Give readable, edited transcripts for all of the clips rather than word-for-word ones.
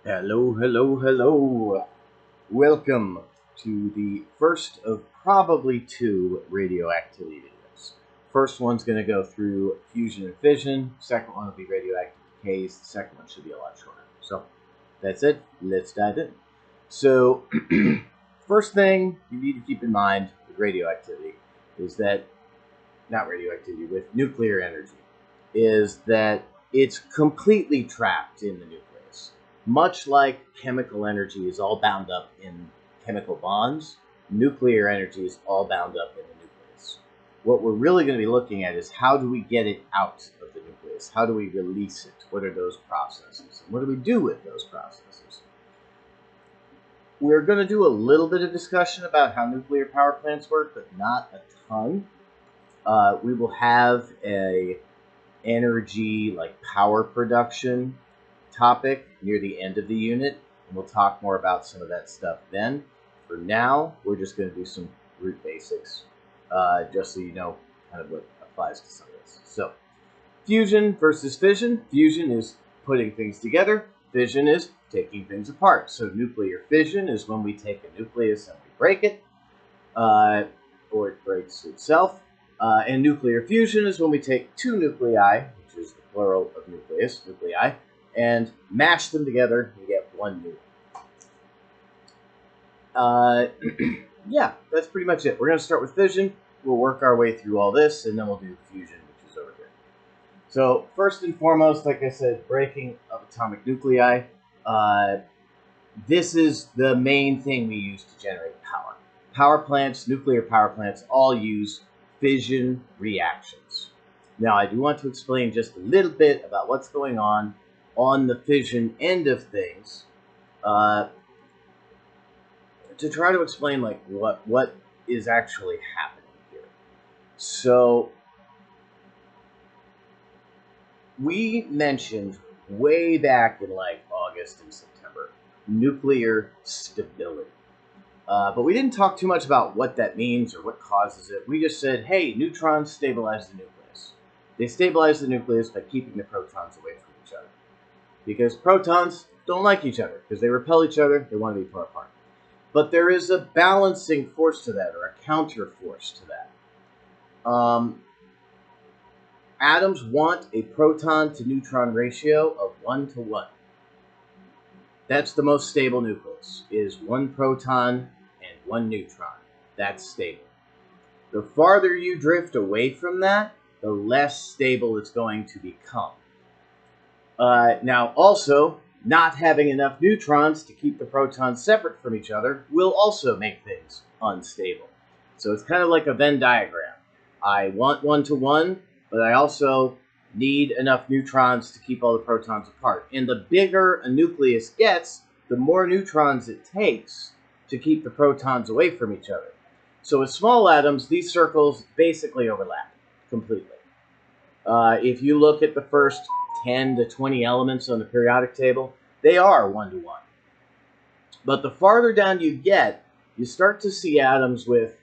Hello, hello, hello. Welcome to the first of probably two radioactivity videos. First one's going to go through fusion and fission. Second one will be radioactive decays. The second one should be a lot shorter. So that's it. Let's dive in. So, first thing you need to keep in mind with radioactivity is that, not radioactivity, with nuclear energy, is that it's completely trapped in the nucleus. Much like chemical energy is all bound up in chemical bonds, nuclear energy is all bound up in the nucleus. What we're really going to be looking at is how do we get it out of the nucleus? How do we release it? What are those processes? And what do we do with those processes? We're going to do a little bit of discussion about how nuclear power plants work, but not a ton. We will have a energy like power production topic near the end of the unit, and we'll talk more about some of that stuff then. For now, we're just going to do some root basics, just so you know kind of what applies to some of this. So, fusion versus fission. Fusion is putting things together. Fission is taking things apart. So nuclear fission is when we take a nucleus and we break it, or it breaks itself. And nuclear fusion is when we take two nuclei, which is the plural of nucleus, nuclei, and mash them together and get one new one. Yeah, that's pretty much it. We're going to start with fission. We'll work our way through all this, and then we'll do fusion, which is over here. So first and foremost, like I said, breaking of atomic nuclei. This is the main thing we use to generate power. Power plants, nuclear power plants, all use fission reactions. Now, I do want to explain just a little bit about what's going on the fission end of things, to try to explain like what is actually happening here. So, we mentioned way back in like August and September nuclear stability. But we didn't talk too much about what that means or what causes it. We just said, hey, neutrons stabilize the nucleus. They stabilize the nucleus by keeping the protons away from each other. Because protons don't like each other, because they repel each other, they want to be far apart. But there is a balancing force to that, or a counter force to that. Atoms want a proton to neutron ratio of 1 to 1. That's the most stable nucleus, is one proton and one neutron. That's stable. The farther you drift away from that, the less stable it's going to become. Now, also, not having enough neutrons to keep the protons separate from each other will also make things unstable. So it's kind of like a Venn diagram. I want 1 to 1, but I also need enough neutrons to keep all the protons apart. And the bigger a nucleus gets, the more neutrons it takes to keep the protons away from each other. So with small atoms, these circles basically overlap completely. If you look at the first 10 to 20 elements on the periodic table, they are 1 to 1. But the farther down you get, you start to see atoms with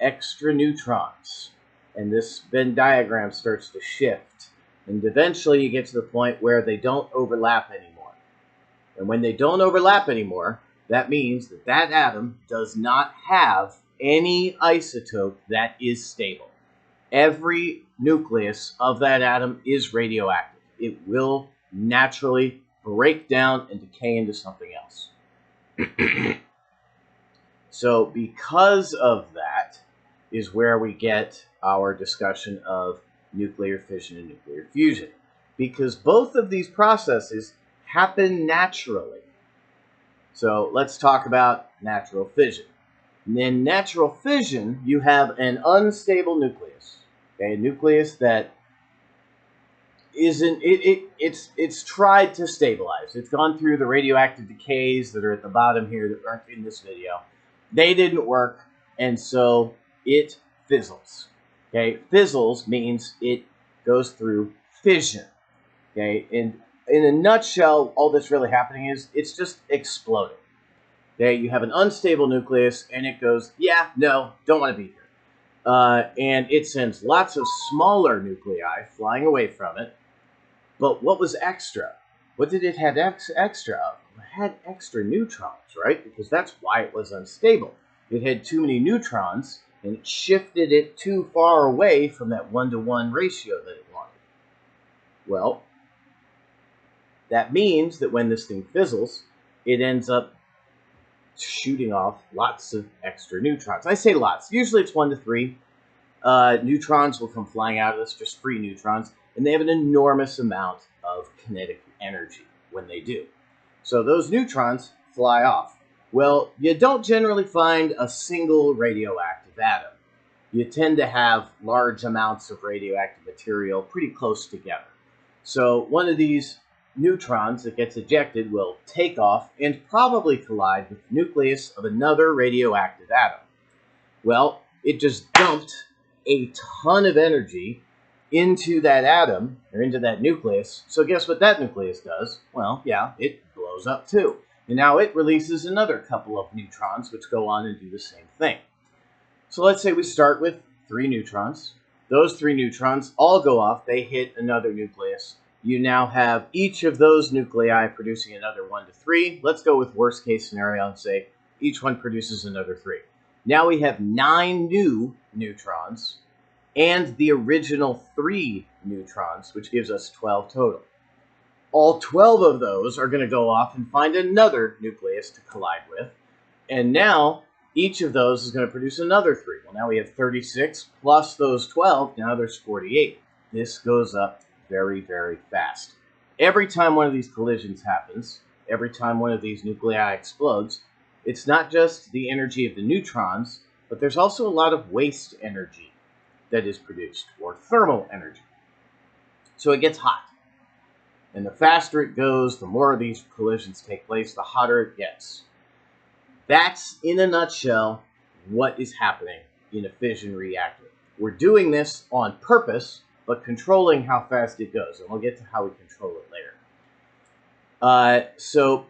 extra neutrons. And this Venn diagram starts to shift. And eventually you get to the point where they don't overlap anymore. And when they don't overlap anymore, that means that that atom does not have any isotope that is stable. Every nucleus of that atom is radioactive. It will naturally break down and decay into something else. So because of that is where we get our discussion of nuclear fission and nuclear fusion. Because both of these processes happen naturally. So let's talk about natural fission. And in natural fission, you have an unstable nucleus. Okay, a nucleus that isn't it's tried to stabilize. It's gone through the radioactive decays that are at the bottom here that aren't in this video. They didn't work, and so it fizzles. Okay, fizzles means it goes through fission. Okay, and in a nutshell, all that's really happening is it's just exploding. Okay, you have an unstable nucleus, and it goes, yeah, no, don't want to be here. And it sends lots of smaller nuclei flying away from it. But what was extra? What did it have extra of? had extra neutrons, right? Because that's why it was unstable. It had too many neutrons, and it shifted it too far away from that 1-to-1 ratio that it wanted. Well, that means that when this thing fizzles, it ends up shooting off lots of extra neutrons. I say lots. Usually it's 1 to 3. Neutrons will come flying out of this, just free neutrons, and they have an enormous amount of kinetic energy when they do. So those neutrons fly off. Well, you don't generally find a single radioactive atom. You tend to have large amounts of radioactive material pretty close together. So one of these neutrons that gets ejected will take off and probably collide with the nucleus of another radioactive atom. Well, it just dumped a ton of energy into that atom, or into that nucleus. So guess what that nucleus does? Well, yeah, it blows up too. And now it releases another couple of neutrons, which go on and do the same thing. So let's say we start with 3 neutrons. Those 3 neutrons all go off. They hit another nucleus. You now have each of those nuclei producing another 1 to 3. Let's go with worst case scenario and say each one produces another 3. Now we have 9 new neutrons and the original 3 neutrons, which gives us 12 total. All 12 of those are going to go off and find another nucleus to collide with. And now each of those is going to produce another 3. Well, now we have 36 plus those 12. Now there's 48. This goes up very, very fast. Every time one of these collisions happens, every time one of these nuclei explodes, it's not just the energy of the neutrons, but there's also a lot of waste energy that is produced, or thermal energy. So it gets hot. And the faster it goes, the more of these collisions take place, the hotter it gets. That's, in a nutshell, what is happening in a fission reactor. We're doing this on purpose, but controlling how fast it goes. And we'll get to how we control it later. So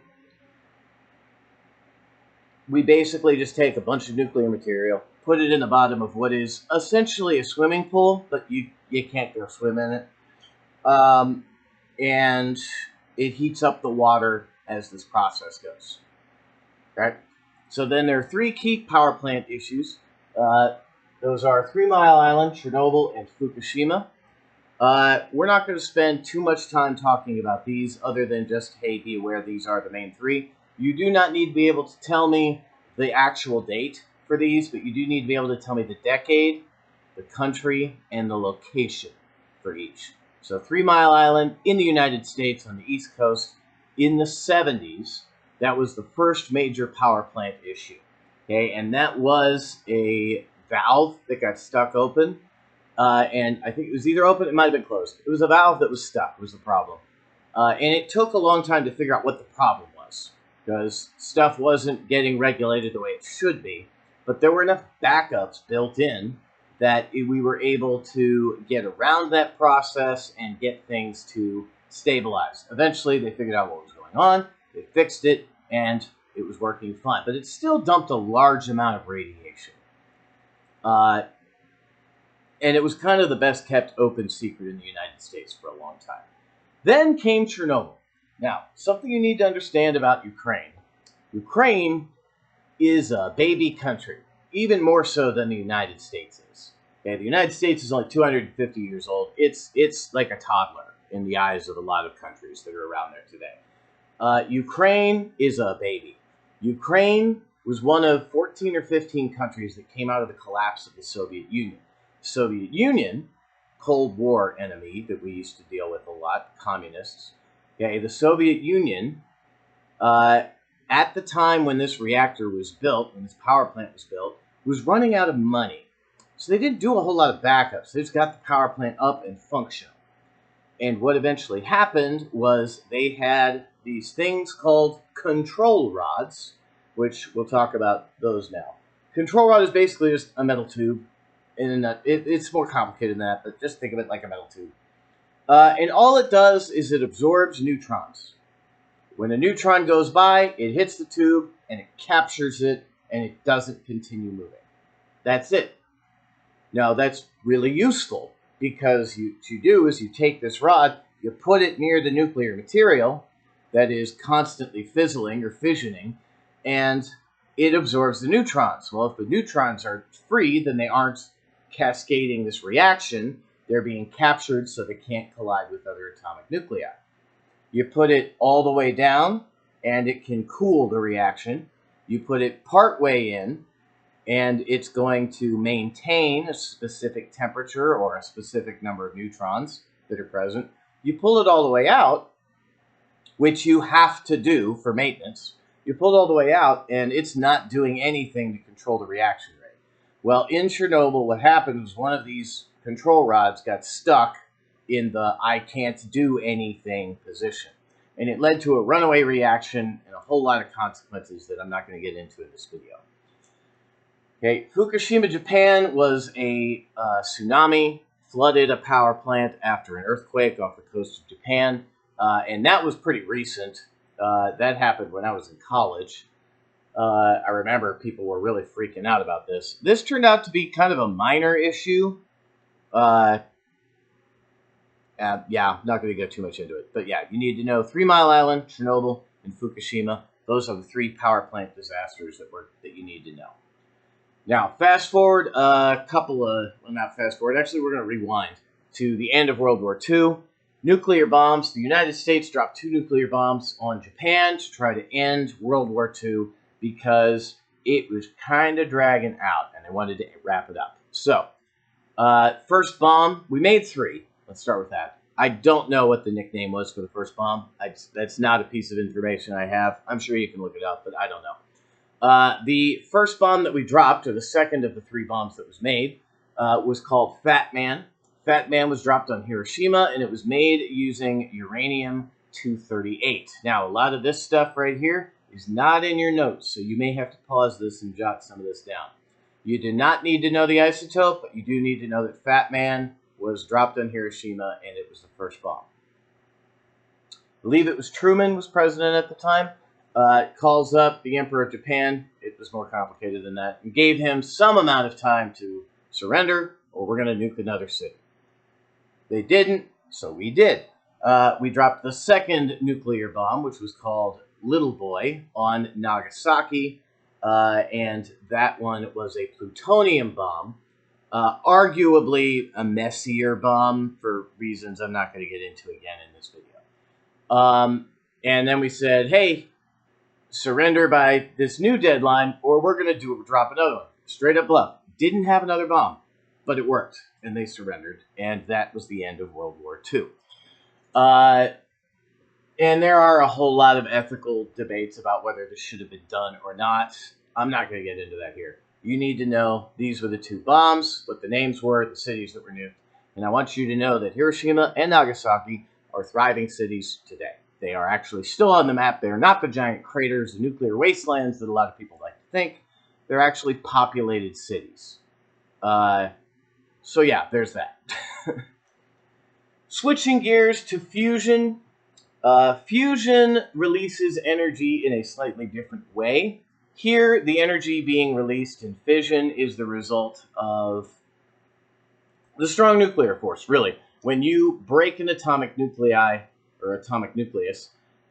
we basically just take a bunch of nuclear material, put it in the bottom of what is essentially a swimming pool, but you can't go swim in it. And it heats up the water as this process goes. Right? So then there are 3 key power plant issues. Those are 3 Mile Island, Chernobyl, and Fukushima. We're not going to spend too much time talking about these other than just, hey, be aware these are the main 3. You do not need to be able to tell me the actual date for these, but you do need to be able to tell me the decade, the country, and the location for each. So 3 Mile Island in the United States on the East Coast in the 70s, that was the first major power plant issue. Okay, and that was a valve that got stuck open. And I think it was either open, it might have been closed. It was a valve that was stuck, was the problem. And it took a long time to figure out what the problem was, because stuff wasn't getting regulated the way it should be. But there were enough backups built in that we were able to get around that process and get things to stabilize. Eventually, they figured out what was going on, they fixed it, and it was working fine. But it still dumped a large amount of radiation. And it was kind of the best kept open secret in the United States for a long time. Then came Chernobyl. Now, something you need to understand about Ukraine. Ukraine is a baby country, even more so than the United States is. Okay, the United States is only 250 years old. It's like a toddler in the eyes of a lot of countries that are around there today. Ukraine is a baby. Ukraine was one of 14 or 15 countries that came out of the collapse of the Soviet Union. The Soviet Union, Cold War enemy that we used to deal with a lot, communists. Okay, the Soviet Union, at the time when this reactor was built, when this power plant was built, was running out of money. So they didn't do a whole lot of backups. They just got the power plant up and functional. And what eventually happened was they had these things called control rods, which we'll talk about those now. Control rod is basically just a metal tube. And it's more complicated than that, but just think of it like a metal tube. And all it does is it absorbs neutrons. When a neutron goes by, it hits the tube, and it captures it, and it doesn't continue moving. That's it. Now, that's really useful, because what you do is you take this rod, you put it near the nuclear material, that is constantly fizzling or fissioning, and it absorbs the neutrons. Well, if the neutrons are free, then they aren't cascading this reaction. They're being captured so they can't collide with other atomic nuclei. You put it all the way down, and it can cool the reaction. You put it part way in, and it's going to maintain a specific temperature or a specific number of neutrons that are present. You pull it all the way out, which you have to do for maintenance. You pull it all the way out, and it's not doing anything to control the reaction rate. Well, in Chernobyl, what happened was one of these control rods got stuck in the I can't do anything position. And it led to a runaway reaction and a whole lot of consequences that I'm not going to get into in this video. Okay, Fukushima, Japan was a tsunami, flooded a power plant after an earthquake off the coast of Japan, and that was pretty recent. That happened when I was in college. I remember people were really freaking out about this. This turned out to be kind of a minor issue. Yeah, I'm not going to go too much into it. But yeah, you need to know 3 Mile Island, Chernobyl, and Fukushima. Those are the 3 power plant disasters that you need to know. Now, fast forward a couple of, well, not fast forward, actually we're going to rewind to the end of World War II. Nuclear bombs. The United States dropped 2 nuclear bombs on Japan to try to end World War II because it was kind of dragging out and they wanted to wrap it up. So, first bomb, we made 3. Let's start with that. I don't know what the nickname was for the first bomb. That's not a piece of information I have. I'm sure you can look it up, but I don't know. The first bomb that we dropped, or the second of the 3 bombs that was made, was called Fat Man. Fat Man was dropped on Hiroshima, and it was made using uranium-238. Now, a lot of this stuff right here is not in your notes, so you may have to pause this and jot some of this down. You do not need to know the isotope, but you do need to know that Fat Man was dropped on Hiroshima, and it was the first bomb. I believe it was Truman was president at the time. Calls up the Emperor of Japan. It was more complicated than that. And gave him some amount of time to surrender, or we're going to nuke another city. They didn't, so we did. We dropped the second nuclear bomb, which was called Little Boy, on Nagasaki. And that one was a plutonium bomb. Arguably a messier bomb for reasons I'm not going to get into again in this video. And then we said, hey, surrender by this new deadline, or we're going to drop another one. Straight up bluff. Didn't have another bomb, but it worked, and they surrendered, and that was the end of World War II. And there are a whole lot of ethical debates about whether this should have been done or not. I'm not going to get into that here. You need to know these were the 2 bombs, what the names were, the cities that were nuked, and I want you to know that Hiroshima and Nagasaki are thriving cities today. They are actually still on the map. They are not the giant craters and nuclear wastelands that a lot of people like to think. They're actually populated cities. So yeah, there's that. Switching gears to fusion. Fusion releases energy in a slightly different way. Here, the energy being released in fission is the result of the strong nuclear force, really. When you break an atomic nuclei, or atomic nucleus,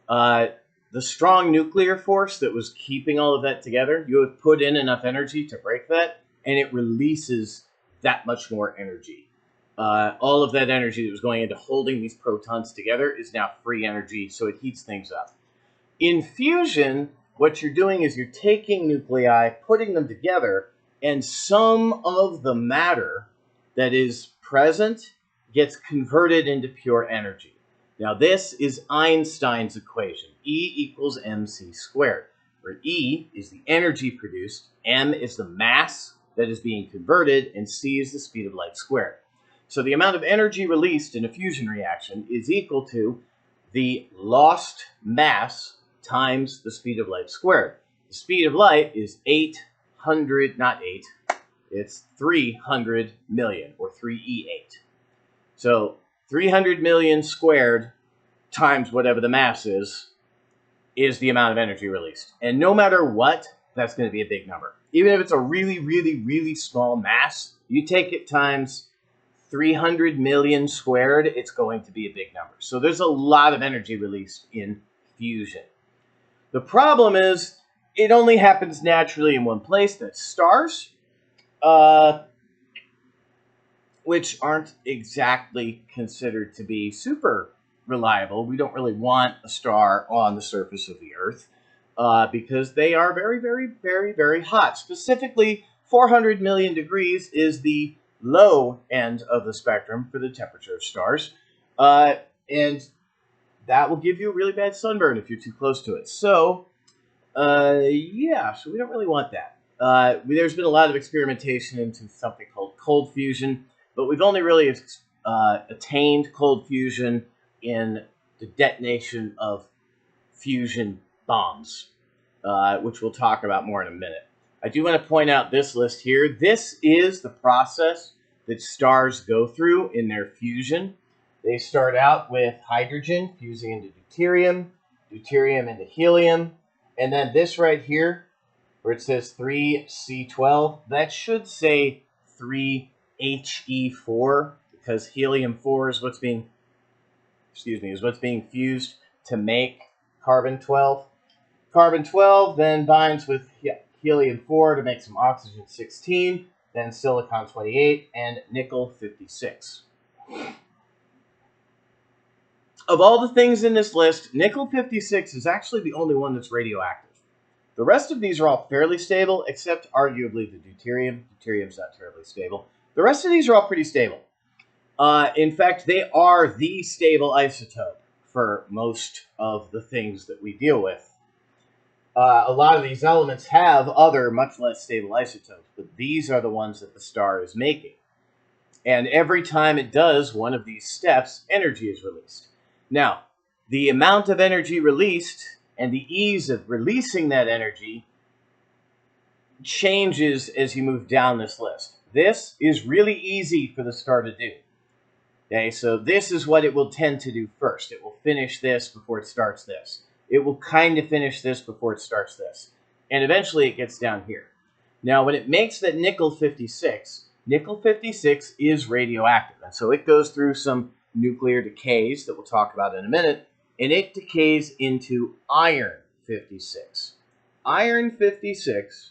the strong nuclear force that was keeping all of that together, you have put in enough energy to break that, and it releases that much more energy. All of that energy that was going into holding these protons together is now free energy, so it heats things up. In fusion, what you're doing is you're taking nuclei, putting them together, and some of the matter that is present gets converted into pure energy. Now, this is Einstein's equation, E equals mc squared, where E is the energy produced, m is the mass that is being converted, and c is the speed of light squared. So the amount of energy released in a fusion reaction is equal to the lost mass times the speed of light squared. The speed of light is 800, not 8, it's 300 million, or 3e8. So 300 million squared times whatever the mass is the amount of energy released. And no matter what, that's going to be a big number. Even if it's a really, really, really small mass, you take it times 300 million squared, it's going to be a big number. So there's a lot of energy released in fusion. The problem is it only happens naturally in one place, that's stars, which aren't exactly considered to be super reliable. We don't really want a star on the surface of the Earth because they are very, very, very, very hot. Specifically, 400 million degrees is the low end of the spectrum for the temperature of stars. And that will give you a really bad sunburn if you're too close to it. So, yeah, so we don't really want that. There's been a lot of experimentation into something called cold fusion, but we've only really attained cold fusion in the detonation of fusion bombs, which we'll talk about more in a minute. I do want to point out this list here. This is the process that stars go through in their fusion. They start out with hydrogen fusing into deuterium, deuterium into helium, and then this right here, where it says 3C12, that should say 3He4, because helium-4 is what's being, fused to make carbon-12. Carbon-12 then binds with helium-4 to make some oxygen-16, then silicon-28, and nickel-56. Of all the things in this list, nickel-56 is actually the only one that's radioactive. The rest of these are all fairly stable, except arguably the deuterium. Deuterium's not terribly stable. The rest of these are all pretty stable. In fact, they are the stable isotope for most of the things that we deal with. A lot of these elements have other, much less stable isotopes, but these are the ones that the star is making. And every time it does one of these steps, energy is released. Now, the amount of energy released and the ease of releasing that energy changes as you move down this list. This is really easy for the star to do. Okay, so this is what it will tend to do first. It will finish this before it starts this. It will kind of finish this before it starts this. And eventually it gets down here. Now, when it makes that nickel-56, nickel-56 is radioactive. And so it goes through some nuclear decays that we'll talk about in a minute, and it decays into iron-56. Iron-56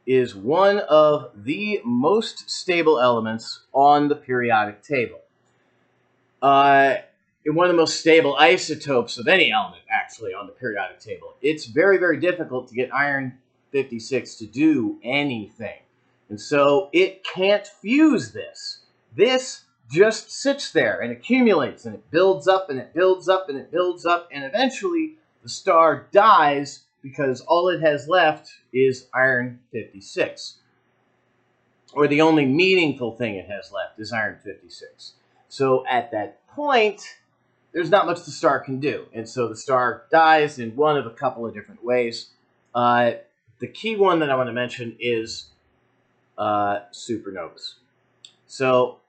is one of the most stable elements on the periodic table. And one of the most stable isotopes of any element, actually, on the periodic table. It's very, very difficult to get iron-56 to do anything. And so it can't fuse this. This just sits there and accumulates, and it builds up, and it builds up, and it builds up, and eventually the star dies because all it has left is iron-56. Or the only meaningful thing it has left is iron-56. So at that point, there's not much the star can do. And so the star dies in one of a couple of different ways. The key one that I want to mention is supernovas. So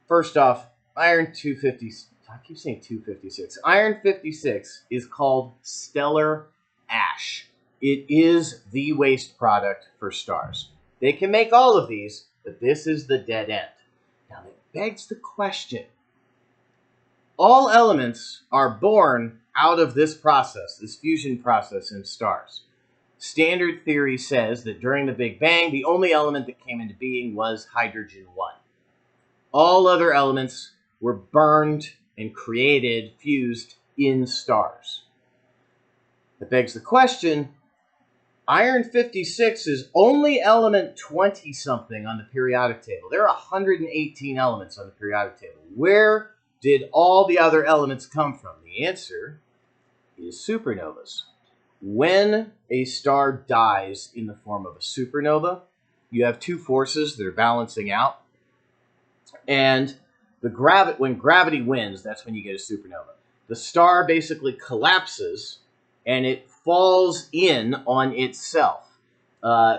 first off, iron-256. I keep saying 256. Iron-56 is called stellar ash. It is the waste product for stars. They can make all of these, but this is the dead end. Now that begs the question. All elements are born out of this process, this fusion process in stars. Standard theory says that during the Big Bang, the only element that came into being was hydrogen-1. All other elements were burned and created, fused in stars. That begs the question, iron-56 is only element 20-something on the periodic table. There are 118 elements on the periodic table. Where did all the other elements come from? The answer is supernovas. When a star dies in the form of a supernova, you have two forces that are balancing out. And when gravity wins, that's when you get a supernova. The star basically collapses and it falls in on itself.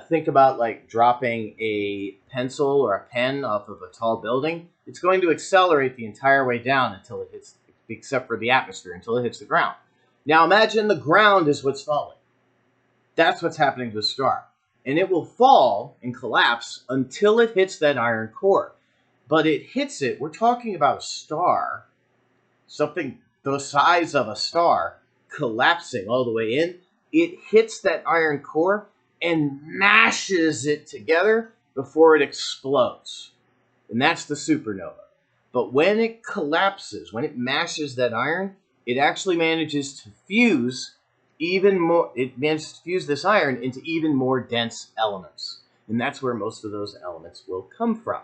Think about like dropping a pencil or a pen off of a tall building. It's going to accelerate the entire way down until it hits, except for the atmosphere, until it hits the ground. Now imagine the ground is what's falling. That's what's happening to the star. And it will fall and collapse until it hits that iron core. But it hits it, we're talking about a star, something the size of a star, collapsing all the way in, it hits that iron core and mashes it together before it explodes. And that's the supernova. But when it collapses, when it mashes that iron, it actually manages to fuse even more. It manages to fuse this iron into even more dense elements. And that's where most of those elements will come from.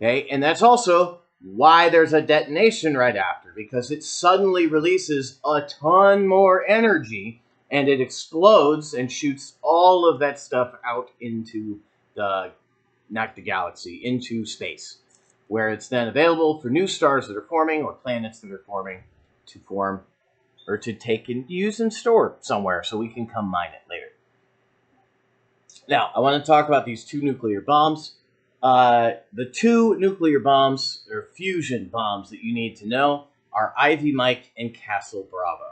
Okay, and that's also why there's a detonation right after, because it suddenly releases a ton more energy and it explodes and shoots all of that stuff out into not the galaxy, into space, where it's then available for new stars that are forming or planets that are forming to form or to take and use and store somewhere so we can come mine it later. Now, I want to talk about these two nuclear bombs. The two nuclear bombs, or fusion bombs, that you need to know are Ivy Mike and Castle Bravo.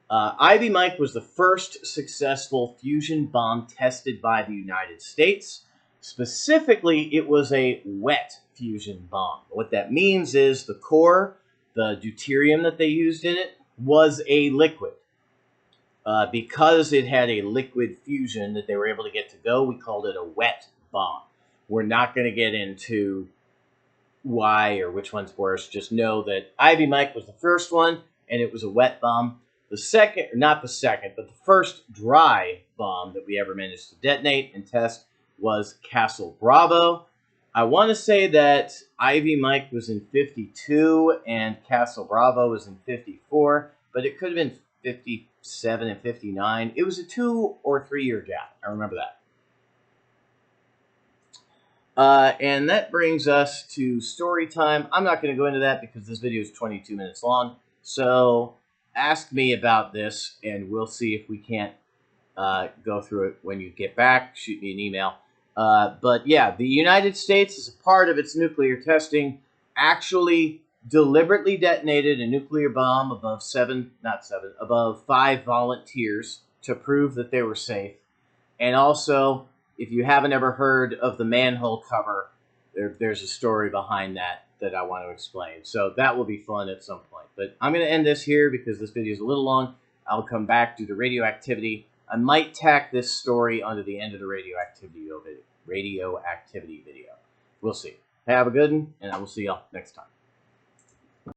Ivy Mike was the first successful fusion bomb tested by the United States. Specifically, it was a wet fusion bomb. What that means is the core, the deuterium that they used in it, was a liquid. Because it had a liquid fusion that they were able to get to go, we called it a wet bomb. We're not going to get into why or which one's worse. Just know that Ivy Mike was the first one, and it was a wet bomb. The second, not the second, but the first dry bomb that we ever managed to detonate and test was Castle Bravo. I want to say that Ivy Mike was in 52 and Castle Bravo was in 54, but it could have been 57 and 59. It was a 2 or 3 year gap. I remember that. And that brings us to story time. I'm not going to go into that because this video is 22 minutes long. So ask me about this, and we'll see if we can't go through it when you get back. Shoot me an email. But yeah, the United States, as a part of its nuclear testing, actually deliberately detonated a nuclear bomb above above 5 volunteers to prove that they were safe. And also, if you haven't ever heard of the manhole cover, there's a story behind that I want to explain. So that will be fun at some point. But I'm going to end this here because this video is a little long. I'll come back to the radioactivity. I might tack this story onto the end of the radioactivity video. We'll see. Have a good one, and I will see y'all next time.